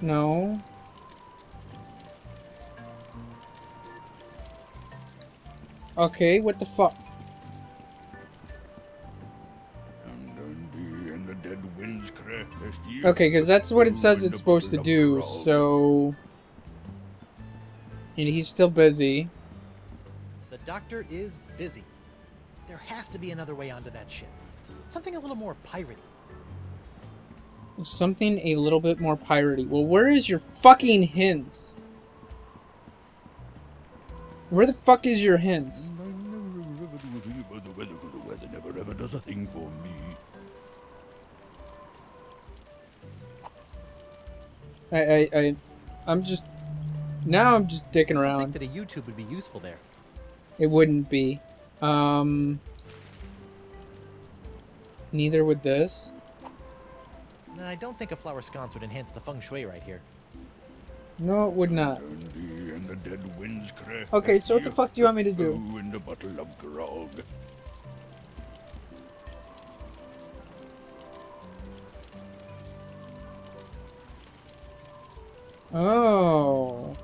No. Okay, what the fuck? Okay, because that's what it says it's supposed to do, so... And he's still busy. The doctor is busy. There has to be another way onto that ship. Something a little more piratey. Something a little bit more piratey. Well, where is your fucking hints? Where the fuck is your hints? The weather never ever does a thing for me. I'm just... Now I'm just dicking around. I think that a YouTube would be useful there. It wouldn't be. Neither would this. No, I don't think a flower sconce would enhance the feng shui right here. No, it would not. And the dead winds craft. Okay, so what the fuck do you want me to do? And a bottle of grog. Oh.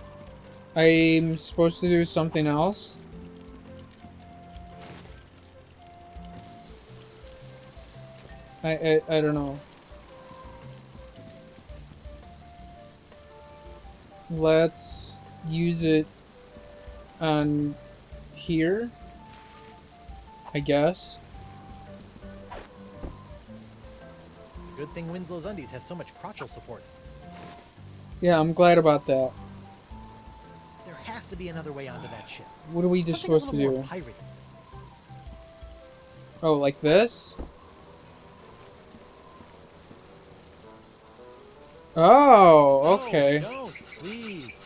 I'm supposed to do something else? I don't know. Let's use it on here, I guess. It's a good thing Winslow's undies have so much crotchal support. Yeah, I'm glad about that. There has to be another way onto that ship. What are we just supposed to do? Piratey. Oh, like this? Oh, okay. No, please.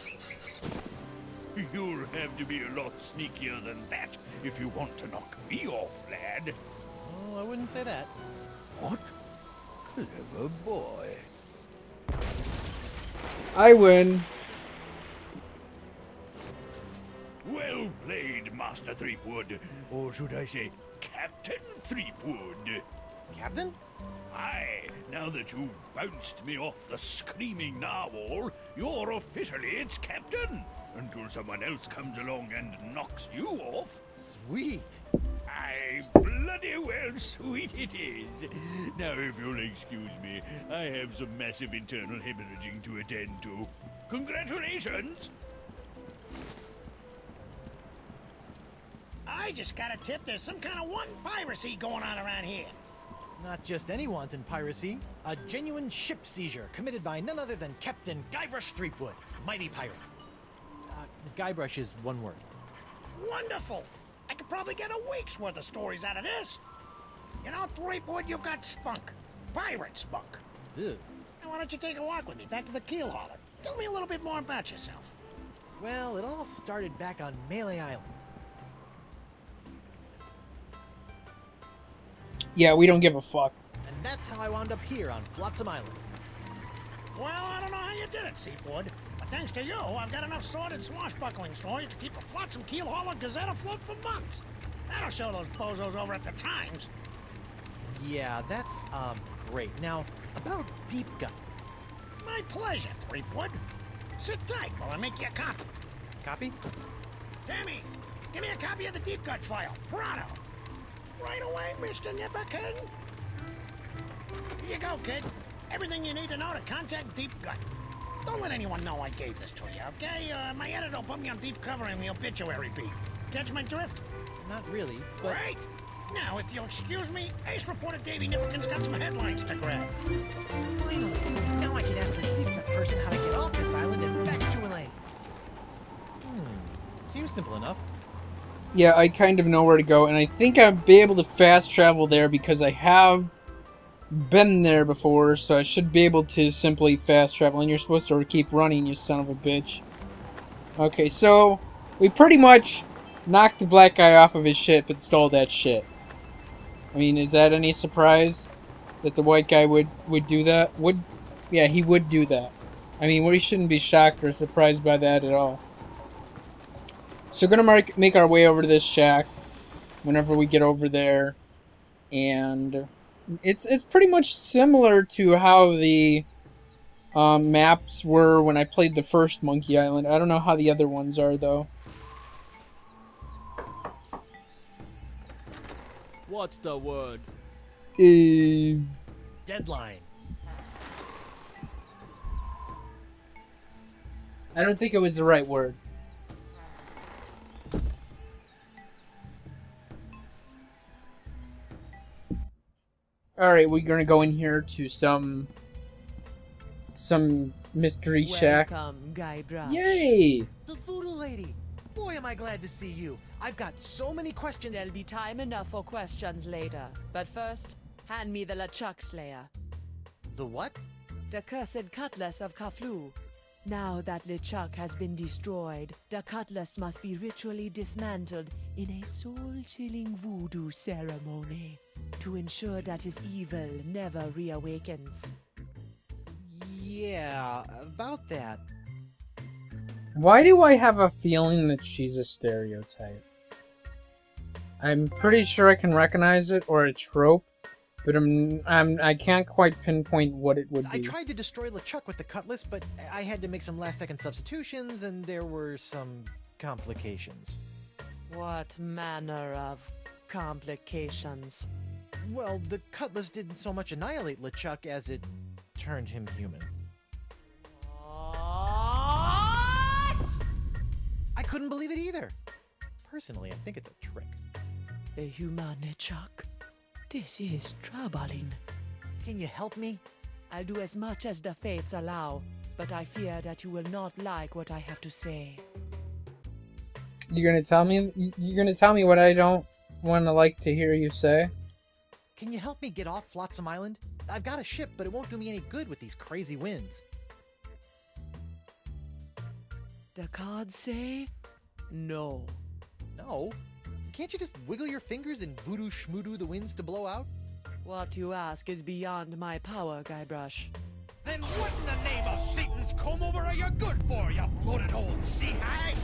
You'll have to be a lot sneakier than that if you want to knock me off, lad. Oh, I wouldn't say that. What? Clever boy. I win. Well played, Master Threepwood. Or should I say, Captain Threepwood. Captain? Aye, now that you've bounced me off the screaming narwhal, you're officially its captain. Until someone else comes along and knocks you off. Sweet. Aye, bloody well sweet it is. Now, if you'll excuse me, I have some massive internal hemorrhaging to attend to. Congratulations! I just got a tip there's some kind of wanton piracy going on around here. Not just any wanton piracy, a genuine ship seizure committed by none other than Captain Guybrush Threepwood, mighty pirate. Guybrush is one word. Wonderful! I could probably get a week's worth of stories out of this. You know, Threepwood, you've got spunk. Pirate spunk. Ew. Now, why don't you take a walk with me back to the keel hauler? Tell me a little bit more about yourself. Well, it all started back on Melee Island. Yeah, we don't give a fuck. And that's how I wound up here on Flotsam Island. Well, I don't know how you did it, Seapwood. But thanks to you, I've got enough sordid swashbuckling stories to keep a Flotsam Keel Hauler Gazette afloat for months. That'll show those bozos over at the Times. Yeah, that's, great. Now, about Deep Gut. My pleasure, Threepwood. Sit tight while I make you a copy. Copy? Tammy, give me a copy of the Deep Gut file. Pronto. Right away, Mr. Nipperkin. Here you go, kid. Everything you need to know to contact Deep Gut. Don't let anyone know I gave this to you, okay? My editor will put me on deep cover in the obituary beat. Catch my drift? Not really, but... Great! Now, if you'll excuse me, Ace reporter Davey Nipperkin's got some headlines to grab. Finally! Now I can ask the Deep Gut person how to get off this island and back to Elaine. Seems simple enough. Yeah, I kind of know where to go, and I think I'll be able to fast travel there because I have been there before, so I should be able to simply fast travel. And you're supposed to keep running, you son of a bitch. Okay, so we pretty much knocked the black guy off of his ship and stole that shit. I mean, is that any surprise that the white guy would do that? Yeah, he would do that. I mean, we shouldn't be shocked or surprised by that at all. So we're gonna make our way over to this shack whenever we get over there, and it's pretty much similar to how the maps were when I played the first Monkey Island. I don't know how the other ones are, though. What's the word? Deadline. I don't think it was the right word. Alright, we're gonna go in here to some mystery shack. Welcome, Guybrush. Yay! The voodoo lady. Boy, am I glad to see you. I've got so many questions. There'll be time enough for questions later. But first, hand me the LeChuck Slayer. The what? The cursed cutlass of Kaflu. Now that LeChuck has been destroyed, the cutlass must be ritually dismantled in a soul-chilling voodoo ceremony to ensure that his evil never reawakens. Yeah, about that. Why do I have a feeling that she's a stereotype? I'm pretty sure I can recognize it, or a trope, but I can't quite pinpoint what it would be. I tried to destroy LeChuck with the cutlass, but I had to make some last-second substitutions, and there were some complications. What manner of complications? Well, the cutlass didn't so much annihilate LeChuck as it turned him human. What? I couldn't believe it either. Personally, I think it's a trick. The human LeChuck. This is troubling. Can you help me? I'll do as much as the fates allow, but I fear that you will not like what I have to say. You're gonna tell me? You're gonna tell me what I don't want to like to hear you say? Can you help me get off Flotsam Island? I've got a ship, but it won't do me any good with these crazy winds. The cards say no. No? Can't you just wiggle your fingers and voodoo schmoodoo the winds to blow out? What you ask is beyond my power, Guybrush. Then what in the name of Satan's comb-over are you good for, you bloated old sea hag?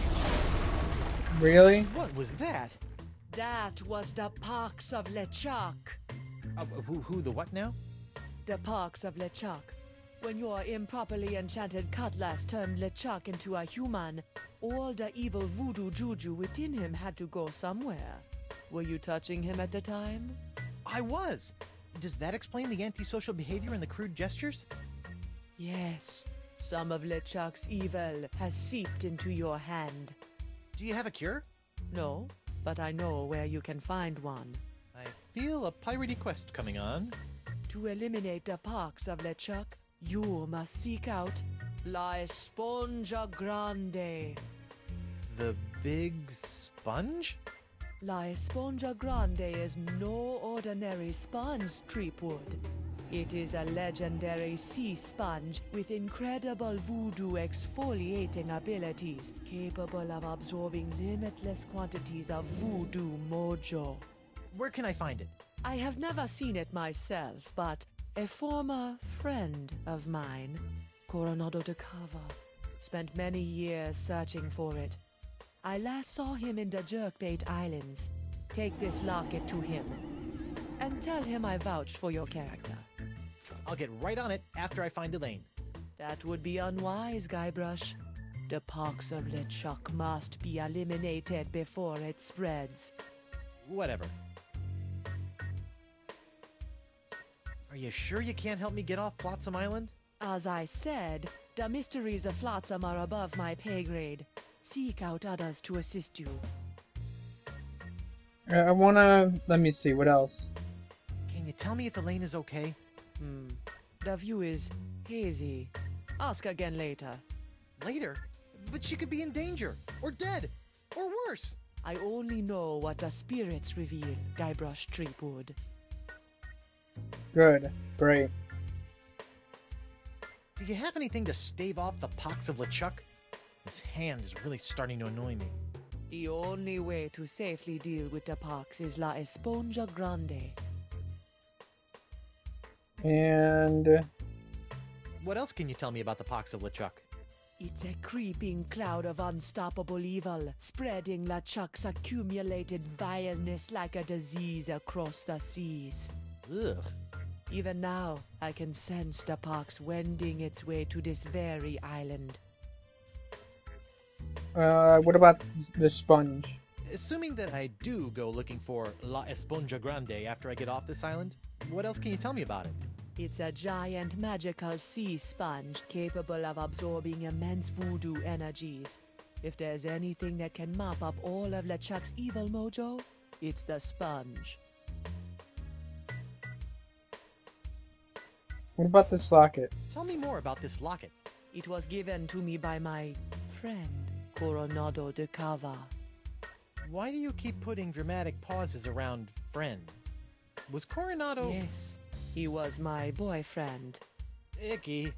Really? What was that? That was the Parks of LeChuck. Who the what now? The Parks of LeChuck. When your improperly enchanted cutlass turned LeChuck into a human, all the evil voodoo juju within him had to go somewhere. Were you touching him at the time? I was! Does that explain the antisocial behavior and the crude gestures? Yes. Some of LeChuck's evil has seeped into your hand. Do you have a cure? No, but I know where you can find one. I feel a piratey quest coming on. To eliminate the Parks of LeChuck, you must seek out La Esponja Grande. The big sponge? La Esponja Grande is no ordinary sponge, Treepwood. It is a legendary sea sponge with incredible voodoo exfoliating abilities, capable of absorbing limitless quantities of voodoo mojo. Where can I find it? I have never seen it myself, but a former friend of mine, Coronado de Cava, spent many years searching for it. I last saw him in the Jerkbait Islands. Take this locket to him, and tell him I vouched for your character. I'll get right on it after I find Elaine. That would be unwise, Guybrush. The Parks of LeChuck must be eliminated before it spreads. Whatever. Are you sure you can't help me get off Flotsam Island? As I said, the mysteries of Flotsam are above my pay grade. Seek out others to assist you. Let me see, what else? Can you tell me if Elaine is okay? The view is hazy. Ask again later. Later? But she could be in danger, or dead, or worse. I only know what the spirits reveal, Guybrush Treepwood. Good. Great. Do you have anything to stave off the pox of LeChuck? His hand is really starting to annoy me. The only way to safely deal with the pox is La Esponja Grande. And What else can you tell me about the pox of LeChuck? It's a creeping cloud of unstoppable evil, spreading LeChuck's accumulated vileness like a disease across the seas. Ugh. Even now, I can sense the pox wending its way to this very island. What about the sponge? Assuming that I do go looking for La Esponja Grande after I get off this island, what else can you tell me about it? It's a giant magical sea sponge capable of absorbing immense voodoo energies. If there's anything that can mop up all of LeChuck's evil mojo, it's the sponge. What about this locket? Tell me more about this locket. It was given to me by my friend, Coronado de Cava. Why do you keep putting dramatic pauses around friend? Was Coronado... Yes, he was my boyfriend. Icky.